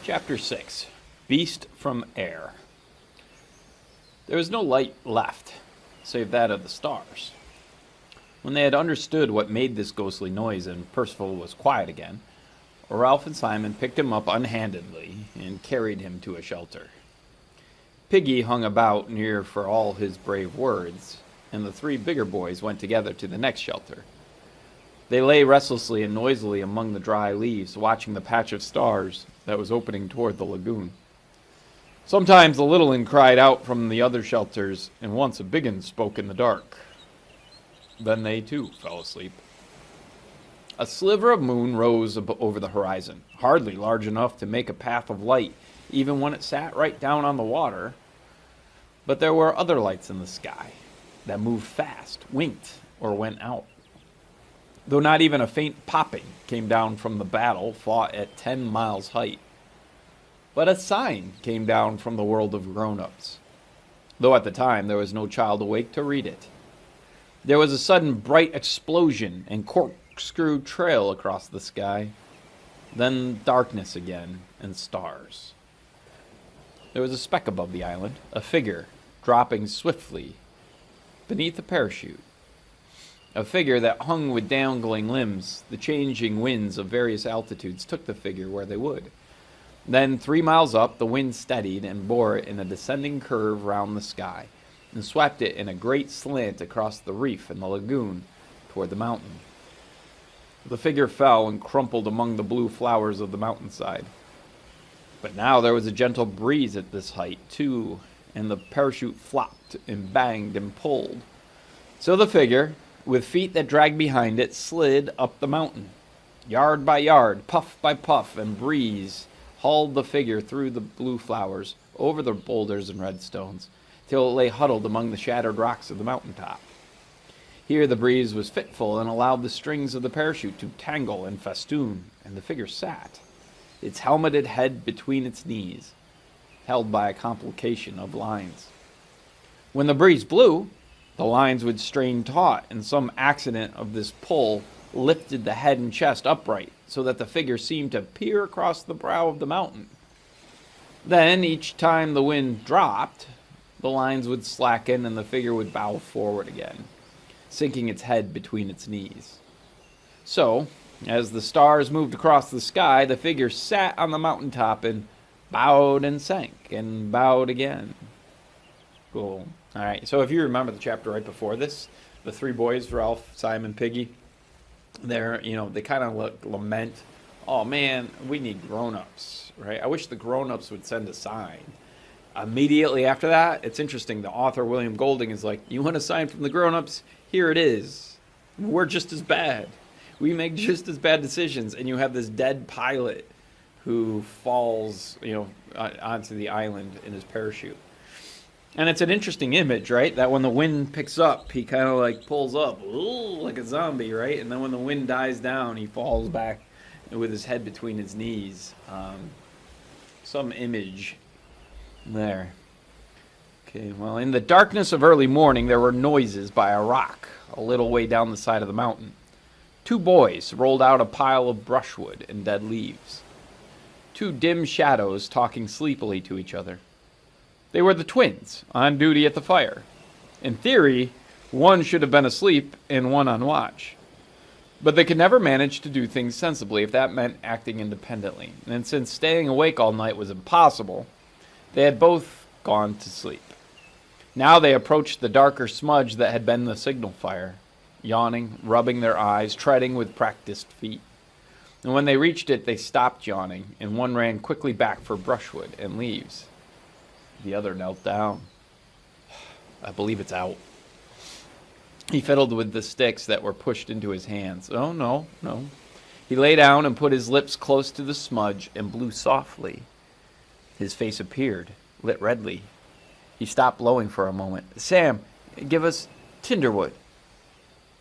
Chapter 6 Beast from Air. There was no light left, save that of the stars. When they had understood what made this ghostly noise and Percival was quiet again, Ralph and Simon picked him up unhandedly and carried him to a shelter. Piggy hung about near for all his brave words, and the three bigger boys went together to the next shelter. They lay restlessly and noisily among the dry leaves, watching the patch of stars that was opening toward the lagoon. Sometimes the little un cried out from the other shelters, and once a big un spoke in the dark. Then they, too, fell asleep. A sliver of moon rose over the horizon, hardly large enough to make a path of light, even when it sat right down on the water. But there were other lights in the sky that moved fast, winked, or went out. Though not even a faint popping came down from the battle fought at 10 miles height. But a sign came down from the world of grown-ups, though at the time there was no child awake to read it. There was a sudden bright explosion and corkscrew trail across the sky, then darkness again and stars. There was a speck above the island, a figure dropping swiftly beneath a parachute. A figure that hung with dangling limbs. The changing winds of various altitudes took the figure where they would. Then 3 miles up, the wind steadied and bore it in a descending curve round the sky, and swept it in a great slant across the reef and the lagoon toward the mountain. The figure fell and crumpled among the blue flowers of the mountainside. But now there was a gentle breeze at this height, too, and the parachute flopped and banged and pulled. So the figure, with feet that dragged behind it, slid up the mountain. Yard by yard, puff by puff, and breeze hauled the figure through the blue flowers, over the boulders and red stones, till it lay huddled among the shattered rocks of the mountain top. Here the breeze was fitful and allowed the strings of the parachute to tangle and festoon, and the figure sat, its helmeted head between its knees, held by a complication of lines. When the breeze blew, the lines would strain taut, and some accident of this pull lifted the head and chest upright, so that the figure seemed to peer across the brow of the mountain. Then, each time the wind dropped, the lines would slacken and the figure would bow forward again, sinking its head between its knees. So, as the stars moved across the sky, the figure sat on the mountaintop and bowed and sank and bowed again. Cool. All right, so if you remember the chapter right before this, the three boys, Ralph, Simon, Piggy, they kind of lament, oh man, we need grown-ups, right? I wish the grown-ups would send a sign. Immediately after that, it's interesting, the author, William Golding, is like, you want a sign from the grown-ups? Here it is. We're just as bad. We make just as bad decisions, and you have this dead pilot who falls, onto the island in his parachute. And it's an interesting image, right? That when the wind picks up, he kind of like pulls up, like a zombie, right? And then when the wind dies down, he falls back with his head between his knees. Some image there. Okay, well, in the darkness of early morning, there were noises by a rock a little way down the side of the mountain. 2 boys rolled out a pile of brushwood and dead leaves. 2 dim shadows talking sleepily to each other. They were the twins, on duty at the fire. In theory, one should have been asleep and one on watch. But they could never manage to do things sensibly if that meant acting independently. And since staying awake all night was impossible, they had both gone to sleep. Now they approached the darker smudge that had been the signal fire, yawning, rubbing their eyes, treading with practiced feet. And when they reached it, they stopped yawning, and one ran quickly back for brushwood and leaves. The other knelt down. I believe it's out. He fiddled with the sticks that were pushed into his hands. Oh, no. He lay down and put his lips close to the smudge and blew softly. His face appeared, lit redly. He stopped blowing for a moment. Sam, give us tinderwood.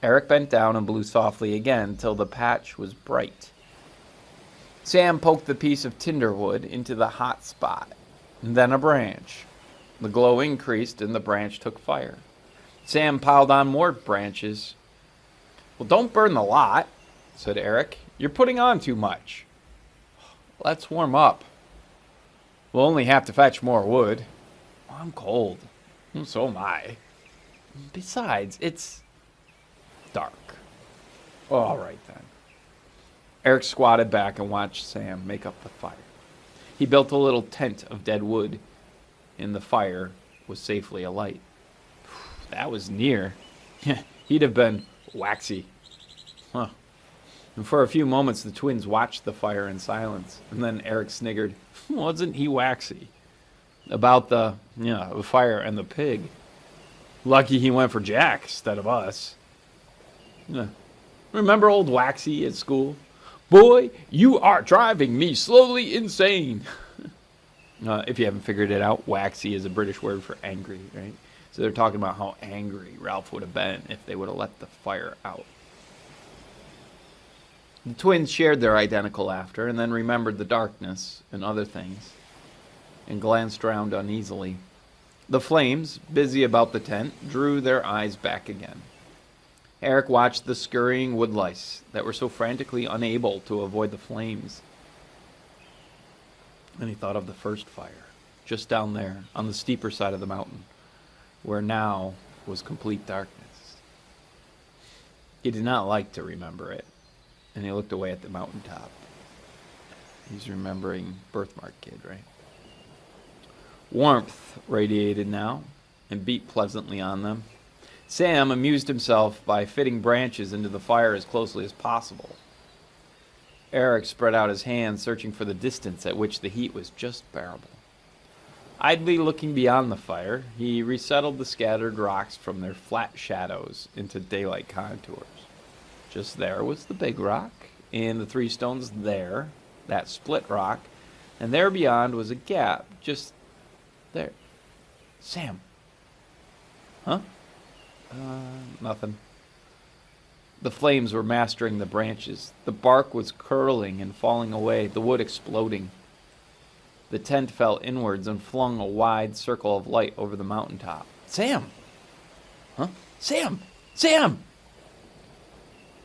Eric bent down and blew softly again till the patch was bright. Sam poked the piece of tinderwood into the hot spot. Then a branch. The glow increased and the branch took fire. Sam piled on more branches. Well, don't burn the lot, said Eric. You're putting on too much. Let's warm up. We'll only have to fetch more wood. I'm cold. So am I. Besides, it's dark. All right, then. Eric squatted back and watched Sam make up the fire. He built a little tent of dead wood, and the fire was safely alight. That was near. He'd have been waxy. Huh. And for a few moments, the twins watched the fire in silence, and then Eric sniggered, wasn't he waxy? About the fire and the pig. Lucky he went for Jack instead of us. Remember old Waxy at school? Boy, you are driving me slowly insane. If you haven't figured it out, waxy is a British word for angry, right? So they're talking about how angry Ralph would have been if they would have let the fire out. The twins shared their identical laughter and then remembered the darkness and other things and glanced around uneasily. The flames, busy about the tent, drew their eyes back again. Eric watched the scurrying woodlice that were so frantically unable to avoid the flames. Then he thought of the first fire, just down there on the steeper side of the mountain, where now was complete darkness. He did not like to remember it, and he looked away at the mountaintop. He's remembering Birthmark Kid, right? Warmth radiated now and beat pleasantly on them. Sam amused himself by fitting branches into the fire as closely as possible. Eric spread out his hands, searching for the distance at which the heat was just bearable. Idly looking beyond the fire, he resettled the scattered rocks from their flat shadows into daylight contours. Just there was the big rock, and the 3 stones there, that split rock, and there beyond was a gap, just there. Sam. Huh? Nothing. The flames were mastering the branches. The bark was curling and falling away, the wood exploding. The tent fell inwards and flung a wide circle of light over the mountaintop. Sam! Huh? Sam! Sam!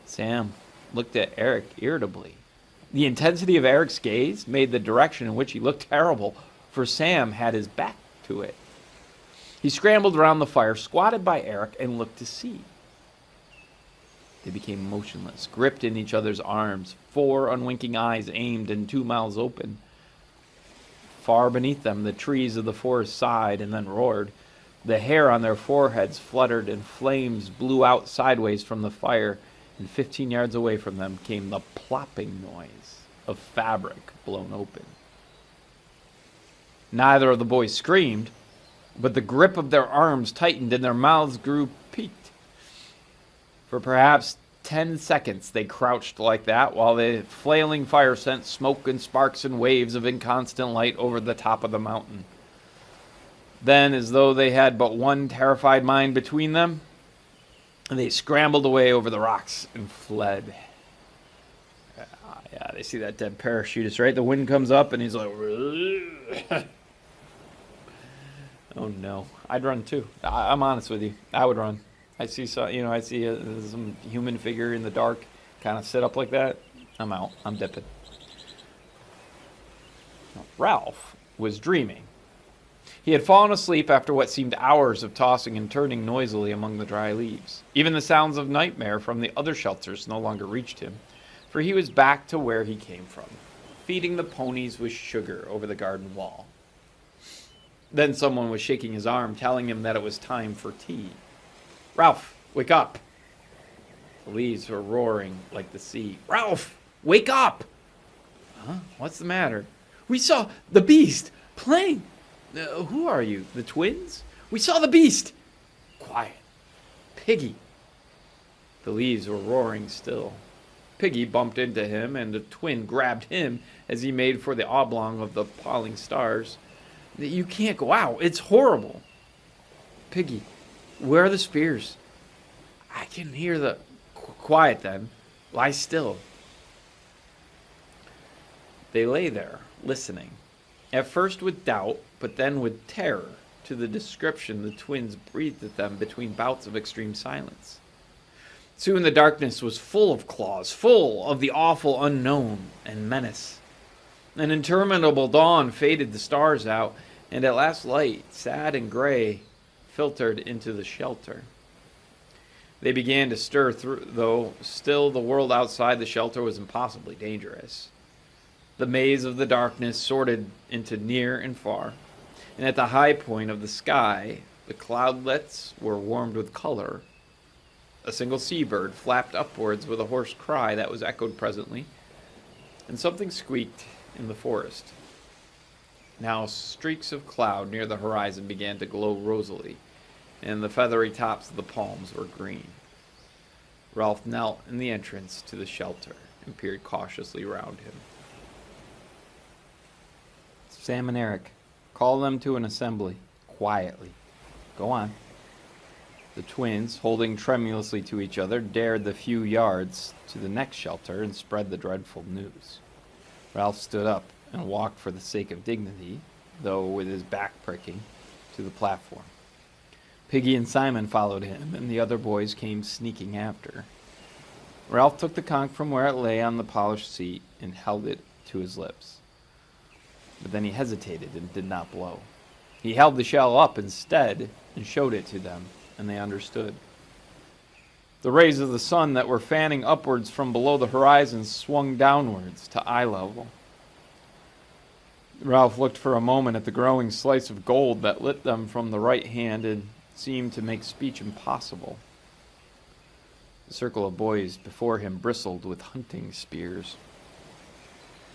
Sam looked at Eric irritably. The intensity of Eric's gaze made the direction in which he looked terrible, for Sam had his back to it. He scrambled around the fire, squatted by Eric, and looked to see. They became motionless, gripped in each other's arms, 4 unwinking eyes aimed and 2 mouths open. Far beneath them, the trees of the forest sighed and then roared. The hair on their foreheads fluttered, and flames blew out sideways from the fire, and 15 yards away from them came the plopping noise of fabric blown open. Neither of the boys screamed, but the grip of their arms tightened and their mouths grew peaked. For perhaps 10 seconds they crouched like that while the flailing fire sent smoke and sparks and waves of inconstant light over the top of the mountain. Then, as though they had but one terrified mind between them, they scrambled away over the rocks and fled. Yeah, they see that dead parachutist, right? The wind comes up and he's like, oh no, I'd run too. I'm honest with you. I would run. I see some human figure in the dark kind of sit up like that. I'm out. I'm dipping. Now, Ralph was dreaming. He had fallen asleep after what seemed hours of tossing and turning noisily among the dry leaves. Even the sounds of nightmare from the other shelters no longer reached him, for he was back to where he came from, feeding the ponies with sugar over the garden wall. Then someone was shaking his arm, telling him that it was time for tea. Ralph, wake up. The leaves were roaring like the sea. Ralph, wake up! Huh? What's the matter? We saw the beast playing. Who are you? The twins? We saw the beast. Quiet. Piggy. The leaves were roaring still. Piggy bumped into him, and the twin grabbed him as he made for the oblong of the falling stars. You can't go out. It's horrible. Piggy, where are the spears? I can hear the... Quiet then. Lie still. They lay there, listening. At first with doubt, but then with terror to the description the twins breathed at them between bouts of extreme silence. Soon the darkness was full of claws, full of the awful unknown and menace. An interminable dawn faded the stars out, and at last light, sad and gray, filtered into the shelter. They began to stir through, though still the world outside the shelter was impossibly dangerous. The maze of the darkness sorted into near and far, and at the high point of the sky, the cloudlets were warmed with color. A single seabird flapped upwards with a hoarse cry that was echoed presently, and something squeaked in the forest. Now streaks of cloud near the horizon began to glow rosily, and the feathery tops of the palms were green. Ralph knelt in the entrance to the shelter and peered cautiously round him. Sam and Eric, call them to an assembly, quietly. Go on. The twins, holding tremulously to each other, dared the few yards to the next shelter and spread the dreadful news. Ralph stood up and walked for the sake of dignity, though with his back pricking, to the platform. Piggy and Simon followed him, and the other boys came sneaking after. Ralph took the conch from where it lay on the polished seat and held it to his lips. But then he hesitated and did not blow. He held the shell up instead and showed it to them, and they understood. The rays of the sun that were fanning upwards from below the horizon swung downwards to eye level. Ralph looked for a moment at the growing slice of gold that lit them from the right hand and seemed to make speech impossible. The circle of boys before him bristled with hunting spears.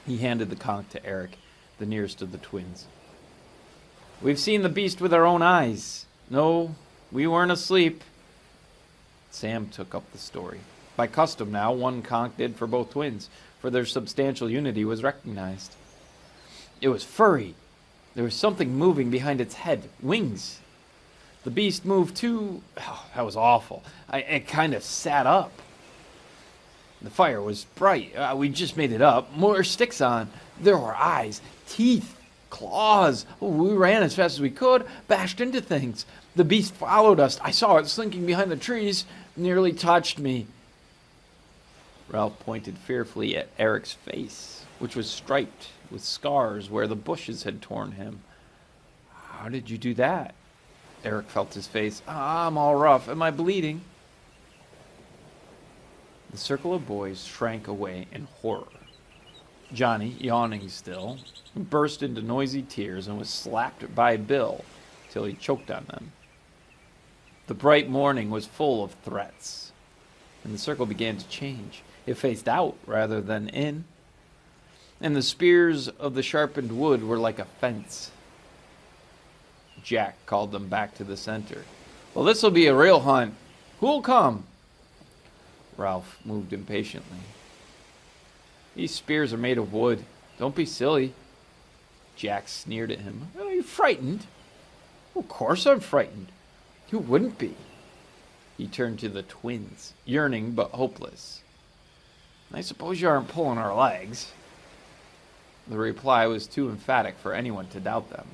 He handed the conch to Eric, the nearest of the twins. We've seen the beast with our own eyes. No, we weren't asleep. Sam took up the story. By custom now, one conch did for both twins, for their substantial unity was recognized. It was furry. There was something moving behind its head. Wings. The beast moved too. Oh, that was awful. It kind of sat up. The fire was bright. We just made it up. More sticks on. There were eyes, teeth, claws. We ran as fast as we could, bashed into things. The beast followed us. I saw it slinking behind the trees, nearly touched me. Ralph pointed fearfully at Eric's face, which was striped with scars where the bushes had torn him. How did you do that? Eric felt his face. I'm all rough. Am I bleeding? The circle of boys shrank away in horror. Johnny, yawning still, burst into noisy tears and was slapped by Bill till he choked on them. The bright morning was full of threats, and the circle began to change. It faced out rather than in, and the spears of the sharpened wood were like a fence. Jack called them back to the center. Well, this'll be a real hunt. Who'll come? Ralph moved impatiently. These spears are made of wood. Don't be silly. Jack sneered at him. Are you frightened? Of course I'm frightened. Who wouldn't be? He turned to the twins, yearning but hopeless. I suppose you aren't pulling our legs. The reply was too emphatic for anyone to doubt them.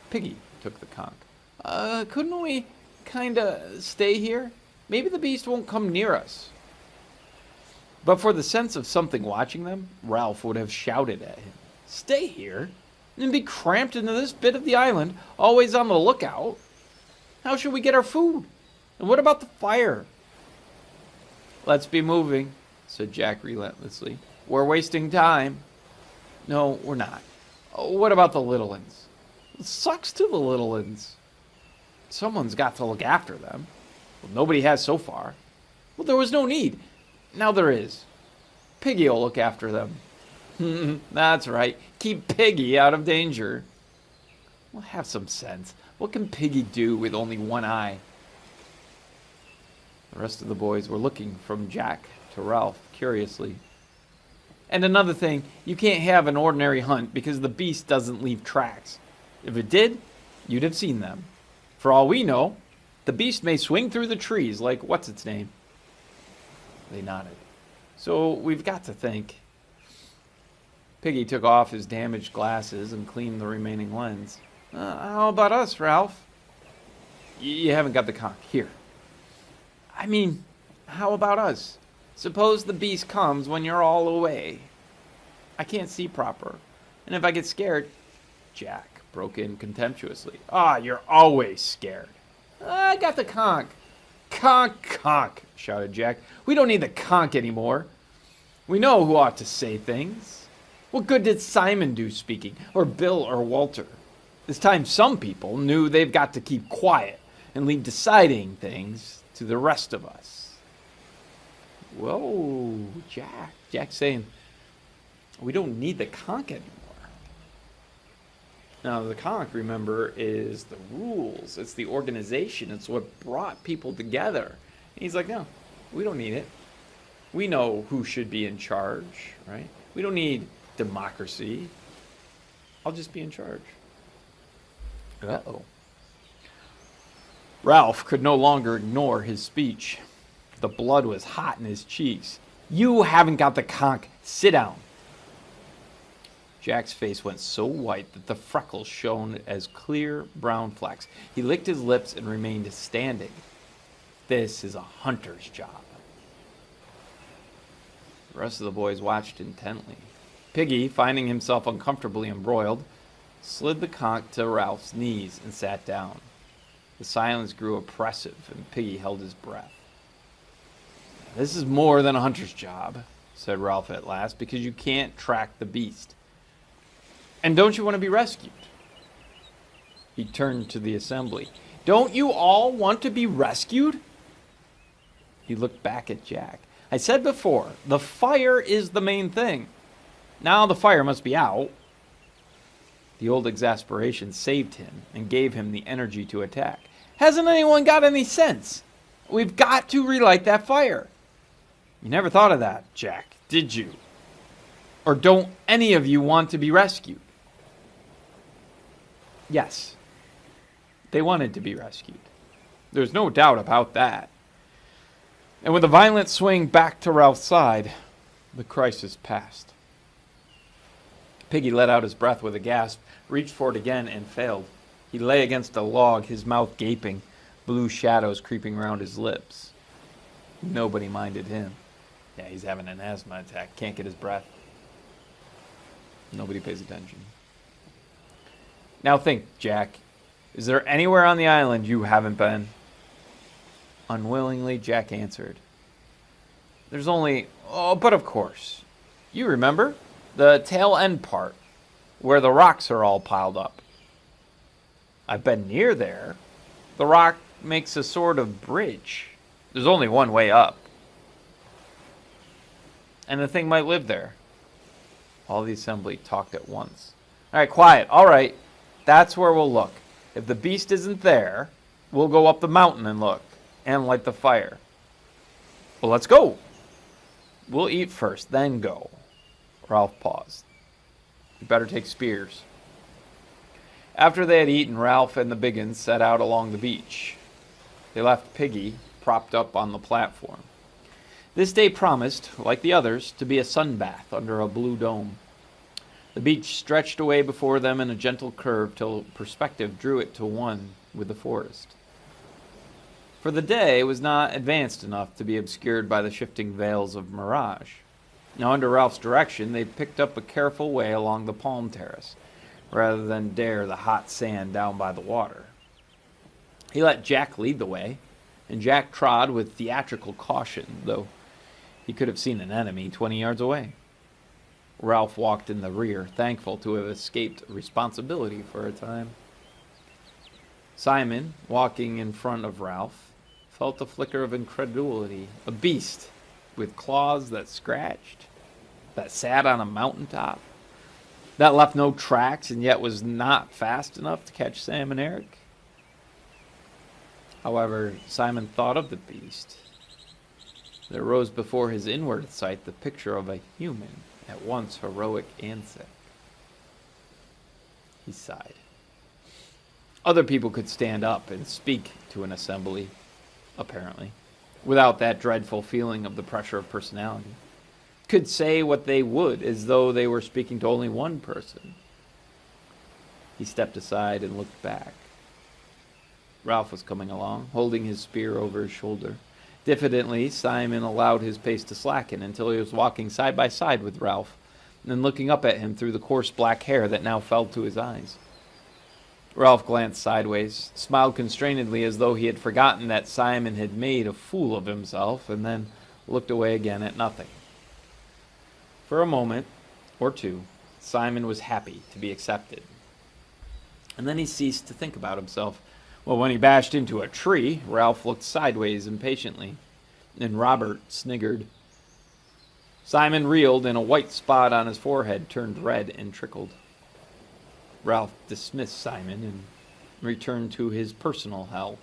Piggy took the conch. Couldn't we kinda stay here? Maybe the beast won't come near us. But for the sense of something watching them, Ralph would have shouted at him. Stay here? And be cramped into this bit of the island, always on the lookout? How should we get our food? And what about the fire? Let's be moving, said Jack relentlessly. We're wasting time. No, we're not. What about the little ones? It sucks to the little ones. Someone's got to look after them. Well, nobody has so far. Well, there was no need. Now there is. Piggy will look after them. That's right. Keep Piggy out of danger. Well, have some sense. What can Piggy do with only one eye? The rest of the boys were looking from Jack to Ralph curiously. And another thing, you can't have an ordinary hunt because the beast doesn't leave tracks. If it did, you'd have seen them. For all we know, the beast may swing through the trees like what's-its-name. They nodded. So we've got to think. Piggy took off his damaged glasses and cleaned the remaining lens. How about us, Ralph? You haven't got the conch. Here. I mean, how about us? Suppose the beast comes when you're all away. I can't see proper. And if I get scared, Jack broke in contemptuously. Ah, you're always scared. I got the conch. Conch, shouted Jack. We don't need the conch anymore. We know who ought to say things. What good did Simon do speaking, or Bill or Walter? It's time some people knew they've got to keep quiet and leave deciding things to the rest of us. Whoa, Jack. Jack's saying, we don't need the conch anymore. Now, the conch, remember, is the rules. It's the organization. It's what brought people together. And he's like, no, we don't need it. We know who should be in charge, right? We don't need democracy. I'll just be in charge. Uh-oh. Ralph could no longer ignore his speech. The blood was hot in his cheeks. You haven't got the conch. Sit down. Jack's face went so white that the freckles shone as clear brown flecks. He licked his lips and remained standing. This is a hunter's job. The rest of the boys watched intently. Piggy, finding himself uncomfortably embroiled, slid the conch to Ralph's knees and sat down. The silence grew oppressive, and Piggy held his breath. This is more than a hunter's job, said Ralph at last, because you can't track the beast. And don't you want to be rescued? He turned to the assembly. Don't you all want to be rescued? He looked back at Jack. I said before, the fire is the main thing. Now the fire must be out. The old exasperation saved him and gave him the energy to attack. Hasn't anyone got any sense? We've got to relight that fire. You never thought of that, Jack, did you? Or don't any of you want to be rescued? Yes, they wanted to be rescued. There's no doubt about that. And with a violent swing back to Ralph's side, the crisis passed. Piggy let out his breath with a gasp, reached for it again, and failed. He lay against a log, his mouth gaping, blue shadows creeping around his lips. Nobody minded him. Yeah, he's having an asthma attack, can't get his breath. Nobody pays attention. Now think, Jack. Is there anywhere on the island you haven't been? Unwillingly, Jack answered. There's only... Oh, but of course. You remember? The tail end part, where the rocks are all piled up. I've been near there. The rock makes a sort of bridge. There's only one way up. And the thing might live there. All the assembly talked at once. All right, quiet. All right. That's where we'll look. If the beast isn't there, we'll go up the mountain and look, and light the fire. Well, let's go. We'll eat first, then go. Ralph paused. You better take spears. After they had eaten, Ralph and the Biggins set out along the beach. They left Piggy propped up on the platform. This day promised, like the others, to be a sunbath under a blue dome. The beach stretched away before them in a gentle curve till perspective drew it to one with the forest. For the day was not advanced enough to be obscured by the shifting veils of mirage. Now, under Ralph's direction, they picked up a careful way along the palm terrace, rather than dare the hot sand down by the water. He let Jack lead the way, and Jack trod with theatrical caution, though he could have seen an enemy 20 yards away. Ralph walked in the rear, thankful to have escaped responsibility for a time. Simon, walking in front of Ralph, felt a flicker of incredulity. A beast with claws that scratched, that sat on a mountaintop, that left no tracks and yet was not fast enough to catch Sam and Eric. However, Simon thought of the beast. There rose before his inward sight the picture of a human, at once heroic and sick. He sighed. Other people could stand up and speak to an assembly, apparently, without that dreadful feeling of the pressure of personality. Could say what they would as though they were speaking to only one person. He stepped aside and looked back. Ralph was coming along, holding his spear over his shoulder. Diffidently, Simon allowed his pace to slacken until he was walking side by side with Ralph, and looking up at him through the coarse black hair that now fell to his eyes. Ralph glanced sideways, smiled constrainedly as though he had forgotten that Simon had made a fool of himself, and then looked away again at nothing. For a moment or two, Simon was happy to be accepted. And then he ceased to think about himself. Well, when he bashed into a tree, Ralph looked sideways impatiently, and Robert sniggered. Simon reeled, and a white spot on his forehead turned red and trickled. Ralph dismissed Simon and returned to his personal hell.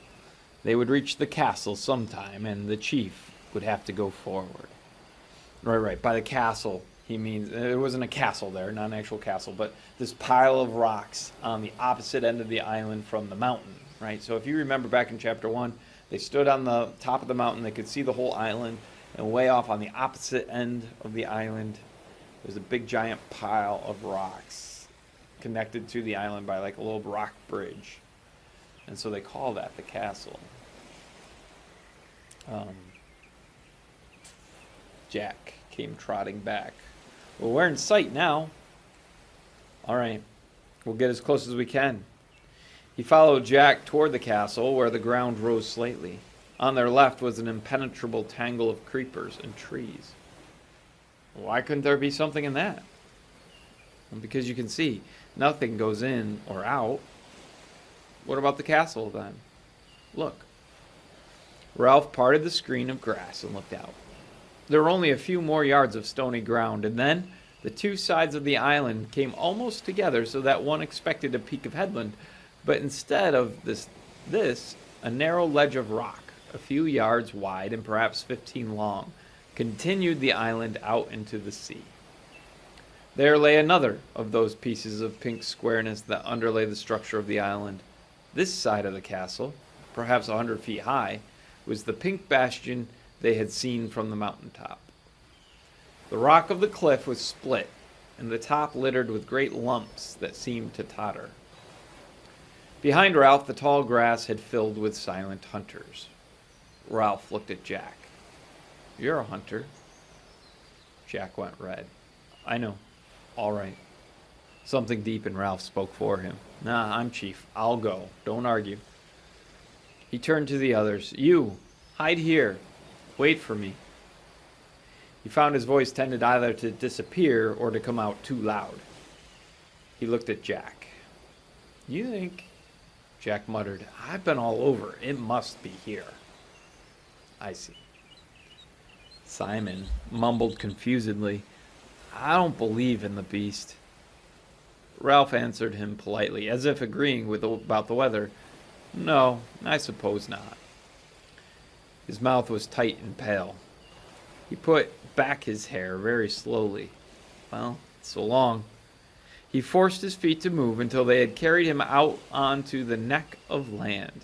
They would reach the castle sometime, and the chief would have to go forward. Right. By the castle, he means there wasn't a castle there, not an actual castle, but this pile of rocks on the opposite end of the island from the mountain, right? So if you remember back in chapter 1, they stood on the top of the mountain. They could see the whole island, and way off on the opposite end of the island, there's a big giant pile of rocks connected to the island by like a little rock bridge. And so they call that the castle. Jack came trotting back. Well, we're in sight now. All right, we'll get as close as we can. He followed Jack toward the castle, where the ground rose slightly. On their left was an impenetrable tangle of creepers and trees. Why couldn't there be something in that? Well, because you can see, nothing goes in or out. What about the castle, then? Look. Ralph parted the screen of grass and looked out. There were only a few more yards of stony ground, and then the two sides of the island came almost together so that one expected a peak of headland, but instead of this, a narrow ledge of rock, a few yards wide and perhaps 15 long, continued the island out into the sea. There lay another of those pieces of pink squareness that underlay the structure of the island. This side of the castle, perhaps 100 feet high, was the pink bastion they had seen from the mountaintop. The rock of the cliff was split, and the top littered with great lumps that seemed to totter. Behind Ralph, the tall grass had filled with silent hunters. Ralph looked at Jack. You're a hunter. Jack went red. I know. All right. Something deep in Ralph spoke for him. Nah, I'm chief. I'll go. Don't argue. He turned to the others. You, hide here. Wait for me. He found his voice tended either to disappear or to come out too loud. He looked at Jack. You think? Jack muttered. I've been all over. It must be here. I see. Simon mumbled confusedly. I don't believe in the beast. Ralph answered him politely, as if agreeing about the weather. No, I suppose not. His mouth was tight and pale. He put back his hair very slowly. Well, so long. He forced his feet to move until they had carried him out onto the neck of land.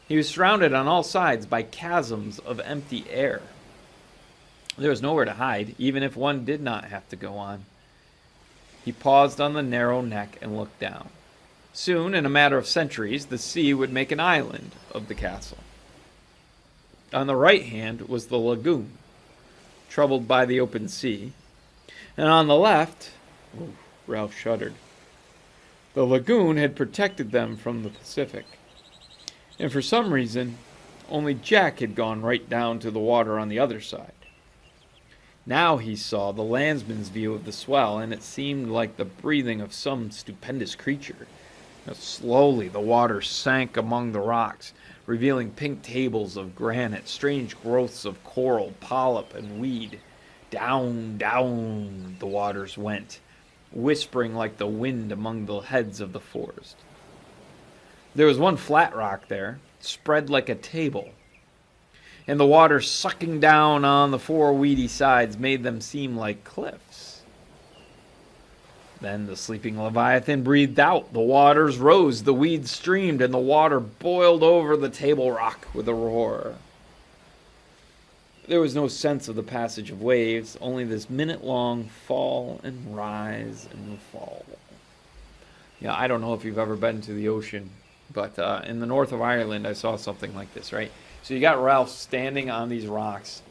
He was surrounded on all sides by chasms of empty air. There was nowhere to hide, even if one did not have to go on. He paused on the narrow neck and looked down. Soon, in a matter of centuries, the sea would make an island of the castle. On the right hand was the lagoon, troubled by the open sea, and on the left, Ralph shuddered. The lagoon had protected them from the Pacific, and for some reason, only Jack had gone right down to the water on the other side. Now he saw the landsman's view of the swell, and it seemed like the breathing of some stupendous creature. Slowly, the water sank among the rocks, revealing pink tables of granite, strange growths of coral, polyp, and weed. Down, down the waters went, whispering like the wind among the heads of the forest. There was one flat rock there, spread like a table, and the water sucking down on the four weedy sides made them seem like cliffs. Then the sleeping Leviathan breathed out. The waters rose, the weeds streamed, and the water boiled over the table rock with a roar. There was no sense of the passage of waves, only this minute-long fall and rise and fall. Yeah, I don't know if you've ever been to the ocean, but in the north of Ireland, I saw something like this, right? So you got Ralph standing on these rocks,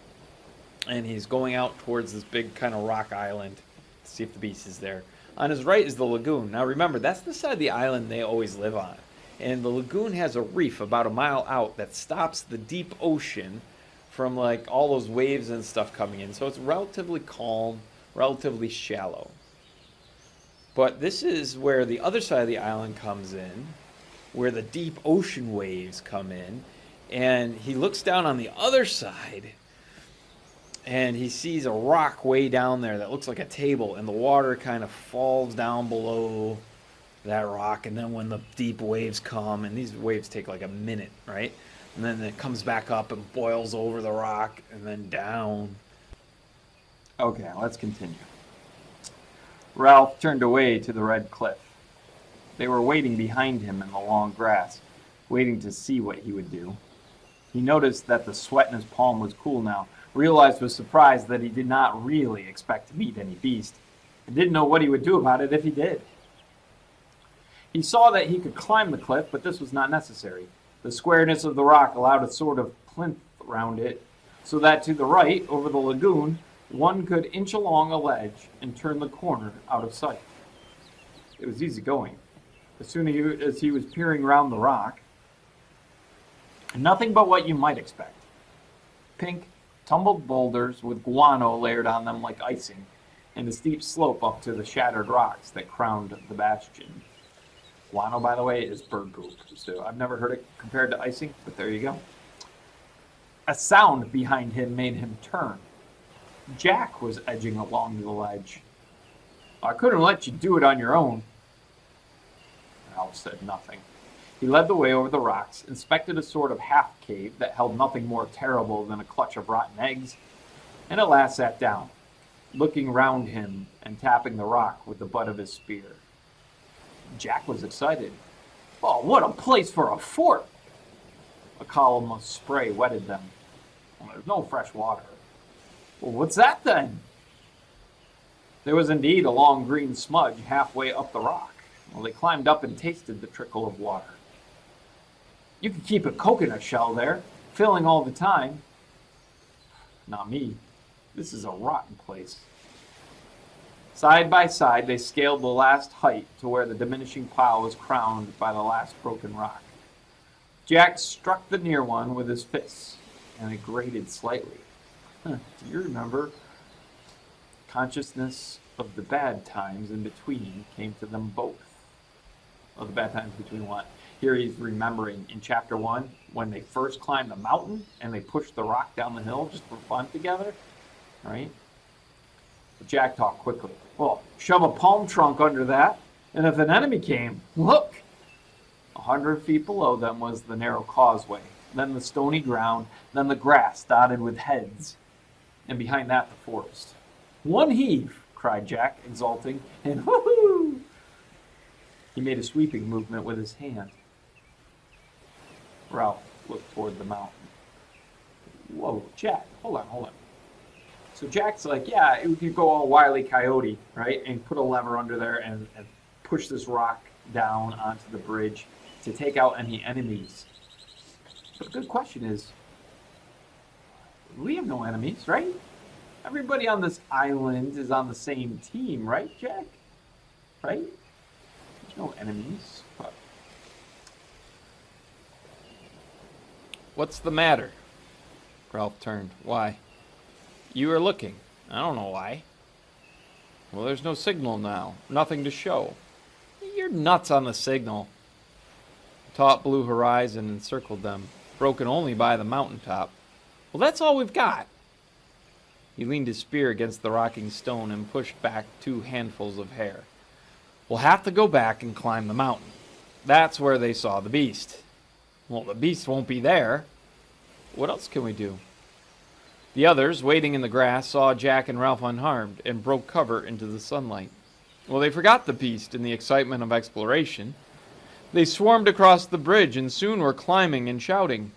and he's going out towards this big kind of rock island. to see if the beast is there. On his right is the lagoon. Now remember, that's the side of the island they always live on. And the lagoon has a reef about a mile out that stops the deep ocean from like all those waves and stuff coming in. So it's relatively calm, relatively shallow. But this is where the other side of the island comes in, where the deep ocean waves come in. And he looks down on the other side, and he sees a rock way down there that looks like a table, and the water kind of falls down below that rock. And then when the deep waves come, and these waves take like a minute, right? And then it comes back up and boils over the rock and then down. Okay, let's continue. Ralph turned away to the red cliff. They were waiting behind him in the long grass, waiting to see what he would do. He noticed that the sweat in his palm was cool now, realized with surprise that he did not really expect to meet any beast, and didn't know what he would do about it if he did. He saw that he could climb the cliff, but this was not necessary. The squareness of the rock allowed a sort of plinth around it, so that to the right, over the lagoon, one could inch along a ledge and turn the corner out of sight. It was easy going. As soon as he was peering round the rock, nothing but what you might expect. Pink, tumbled boulders with guano layered on them like icing, and a steep slope up to the shattered rocks that crowned the bastion. Guano, by the way, is bird poop, so I've never heard it compared to icing, but there you go. A sound behind him made him turn. Jack was edging along the ledge. I couldn't let you do it on your own. Ralph said nothing. He led the way over the rocks, inspected a sort of half-cave that held nothing more terrible than a clutch of rotten eggs, and at last sat down, looking round him and tapping the rock with the butt of his spear. Jack was excited. Oh, what a place for a fort! A column of spray wetted them. Well, there's no fresh water. Well, what's that then? There was indeed a long green smudge halfway up the rock. Well, they climbed up and tasted the trickle of water. You could keep a coconut shell there, filling all the time. Not me. This is a rotten place. Side by side, they scaled the last height to where the diminishing pile was crowned by the last broken rock. Jack struck the near one with his fists, and it grated slightly. Do you remember? Consciousness of the bad times in between came to them both. Of the bad times between what? Here he's remembering in chapter 1 when they first climbed the mountain and they pushed the rock down the hill just for fun together, right? But Jack talked quickly. Well, shove a palm trunk under that, and if an enemy came, look! 100 feet below them was the narrow causeway, then the stony ground, then the grass dotted with heads, and behind that the forest. One heave, cried Jack, exulting, and whoo-hoo! He made a sweeping movement with his hand. Ralph looked toward the mountain. Whoa, Jack, hold on. So Jack's like, yeah, we could go all Wile E. Coyote, right, and put a lever under there and push this rock down onto the bridge to take out any enemies. But the good question is, we have no enemies, right? Everybody on this island is on the same team, right, Jack? Right? There's no enemies. But... What's the matter? Ralph turned. Why? You were looking. I don't know why. Well, there's no signal now. Nothing to show. You're nuts on the signal. The taut blue horizon encircled them, broken only by the mountaintop. Well, that's all we've got. He leaned his spear against the rocking stone and pushed back 2 handfuls of hair. We'll have to go back and climb the mountain. That's where they saw the beast. Well, the beast won't be there. What else can we do? The others, waiting in the grass, saw Jack and Ralph unharmed and broke cover into the sunlight. Well, they forgot the beast in the excitement of exploration. They swarmed across the bridge and soon were climbing and shouting.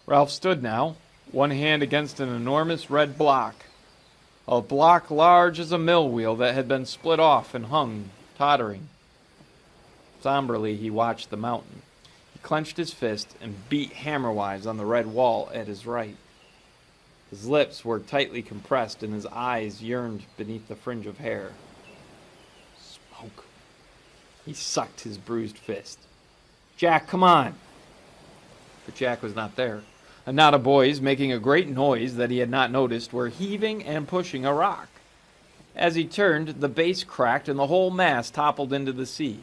Ralph stood now, one hand against an enormous red block, a block large as a mill wheel that had been split off and hung, tottering. Somberly he watched the mountain. He clenched his fist and beat hammer-wise on the red wall at his right. His lips were tightly compressed and his eyes yearned beneath the fringe of hair. Smoke. He sucked his bruised fist. Jack, come on. But Jack was not there. A knot of boys, making a great noise that he had not noticed, were heaving and pushing a rock. As he turned, the base cracked and the whole mass toppled into the sea,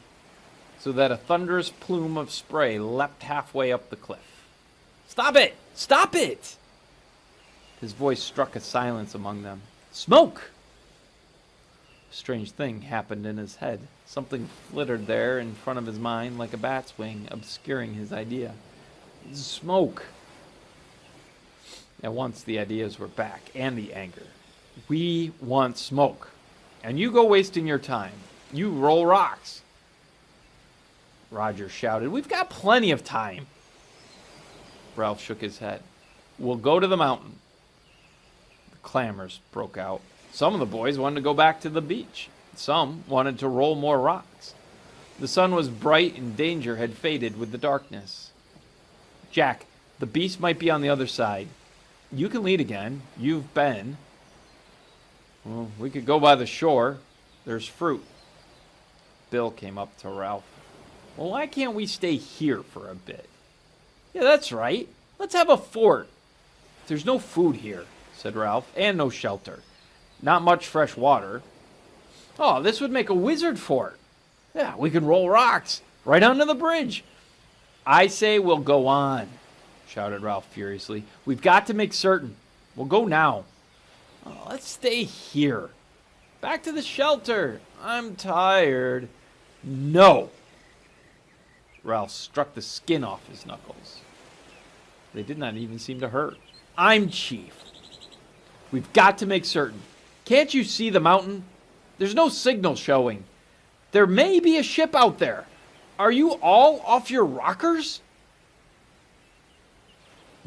so that a thunderous plume of spray leapt halfway up the cliff. Stop it! Stop it! His voice struck a silence among them. Smoke! A strange thing happened in his head. Something flittered there in front of his mind like a bat's wing, obscuring his idea. Smoke! At once the ideas were back, and the anger. We want smoke. And you go wasting your time. You roll rocks. Roger shouted, We've got plenty of time. Ralph shook his head. We'll go to the mountain. The clamors broke out. Some of the boys wanted to go back to the beach. Some wanted to roll more rocks. The sun was bright and danger had faded with the darkness. Jack, the beast might be on the other side. You can lead again. You've been. Well, we could go by the shore. There's fruit. Bill came up to Ralph. Well, why can't we stay here for a bit? Yeah, that's right. Let's have a fort. There's no food here, said Ralph, and no shelter. Not much fresh water. Oh, this would make a wizard fort. Yeah, we could roll rocks right onto the bridge. I say we'll go on, shouted Ralph furiously. We've got to make certain. We'll go now. Oh, let's stay here. Back to the shelter. I'm tired. No. Ralph struck the skin off his knuckles. They did not even seem to hurt. I'm chief. We've got to make certain. Can't you see the mountain? There's no signal showing. There may be a ship out there. Are you all off your rockers?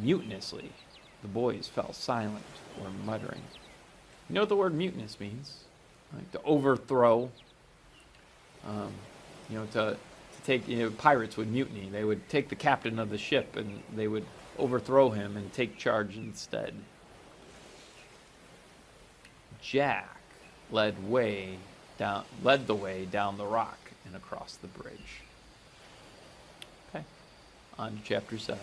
Mutinously, the boys fell silent or muttering. You know what the word mutinous means? Like to overthrow. To take, pirates would mutiny. They would take the captain of the ship and they would overthrow him and take charge instead. Jack led the way down the rock and across the bridge. Okay, on to chapter 7.